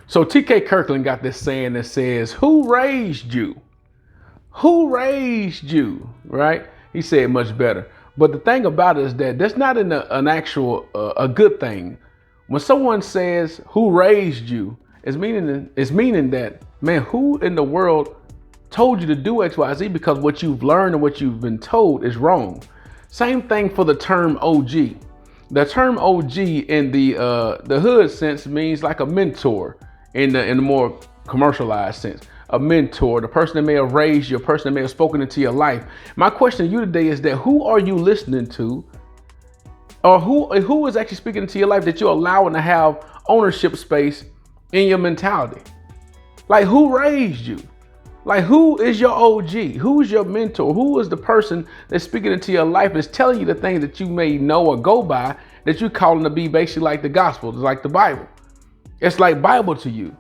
So TK Kirkland got this saying that says, "Who raised you? Who raised you?" Right? He said it much better. But the thing about it is that that's not an actual a good thing. When someone says, "Who raised you?" it's meaning that, man, who in the world told you to do X, Y, Z? Because what you've learned and what you've been told is wrong. Same thing for the term OG. The term OG in the hood sense means like a mentor in the more commercialized sense. A mentor, the person that may have raised you, a person that may have spoken into your life. My question to you today is that who are you listening to, or who is actually speaking into your life that you're allowing to have ownership space in your mentality? Like, who raised you? Like, who is your OG? Who is your mentor? Who is the person that's speaking into your life, that's telling you the things that you may know or go by, that you're calling to be basically like the gospel, like the Bible? It's like Bible to you.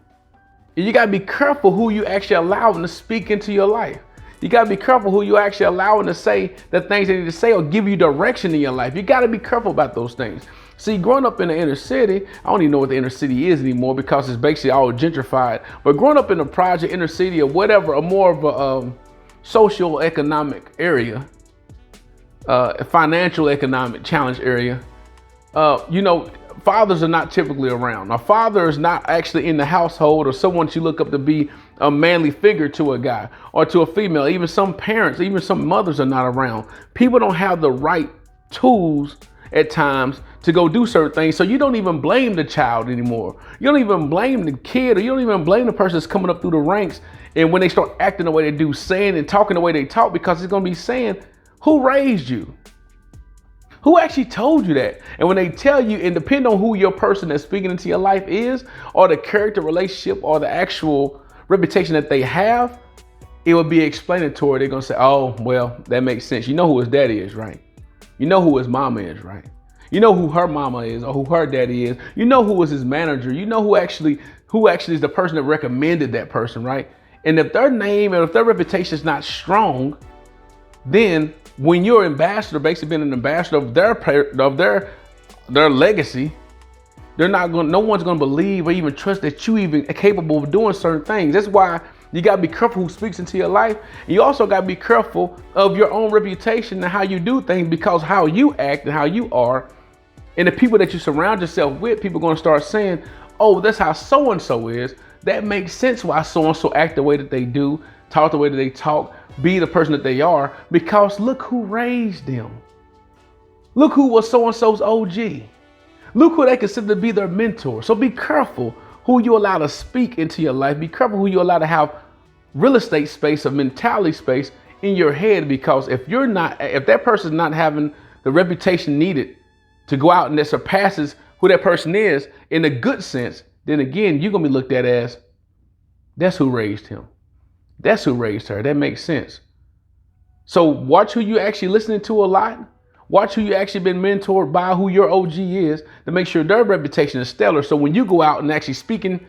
And you got to be careful who you actually allowing to speak into your life. You got to be careful who you actually allowing to say the things they need to say or give you direction in your life. You got to be careful about those things. See, growing up in the inner city, I don't even know what the inner city is anymore because it's basically all gentrified. But growing up in a project, inner city, or whatever, or more of a social economic area, a financial economic challenge area, fathers are not typically around. A father is not actually in the household, or someone you look up to be a manly figure to a guy or to a female. Even some parents, even some mothers are not around. People don't have the right tools at times to go do certain things. So you don't even blame the child anymore. You don't even blame the kid, or you don't even blame the person that's coming up through the ranks. And when they start acting the way they do, saying and talking the way they talk, because it's going to be saying, who raised you? Who actually told you that? And when they tell you, and depend on who your person that's speaking into your life is, or the character, relationship, or the actual reputation that they have, it will be explanatory. They're going to say, oh, well, that makes sense. You know who his daddy is, right? You know who his mama is, right? You know who her mama is, or who her daddy is. You know who was his manager. You know who actually is the person that recommended that person, right? And if their name and if their reputation is not strong, then when you're an ambassador, basically being an ambassador of their legacy, no one's going to believe or even trust that you even are capable of doing certain things. That's why you got to be careful who speaks into your life. And you also got to be careful of your own reputation and how you do things, because how you act and how you are, and the people that you surround yourself with, people are going to start saying, oh, that's how so-and-so is. That makes sense why so-and-so act the way that they do, talk the way that they talk, be the person that they are, because look who raised them. Look who was so-and-so's OG. Look who they consider to be their mentor. So be careful who you allow to speak into your life. Be careful who you allow to have real estate space or mentality space in your head, because if that person's not having the reputation needed to go out and that surpasses who that person is in a good sense, then again, you're going to be looked at as, that's who raised him. That's who raised her. That makes sense. So watch who you actually listening to a lot. Watch who you actually been mentored by, who your OG is, to make sure their reputation is stellar. So when you go out and actually speaking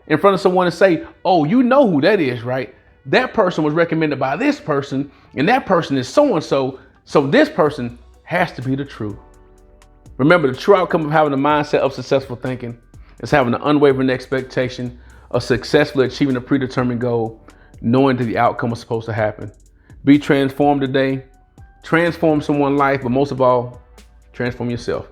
in front of someone and say, oh, you know who that is, right? That person was recommended by this person, and that person is so-and-so. So this person has to be the truth. Remember, the true outcome of having the mindset of successful thinking is having an unwavering expectation of successfully achieving a predetermined goal, knowing that the outcome is supposed to happen. Be transformed today. Transform someone's life, but most of all, transform yourself.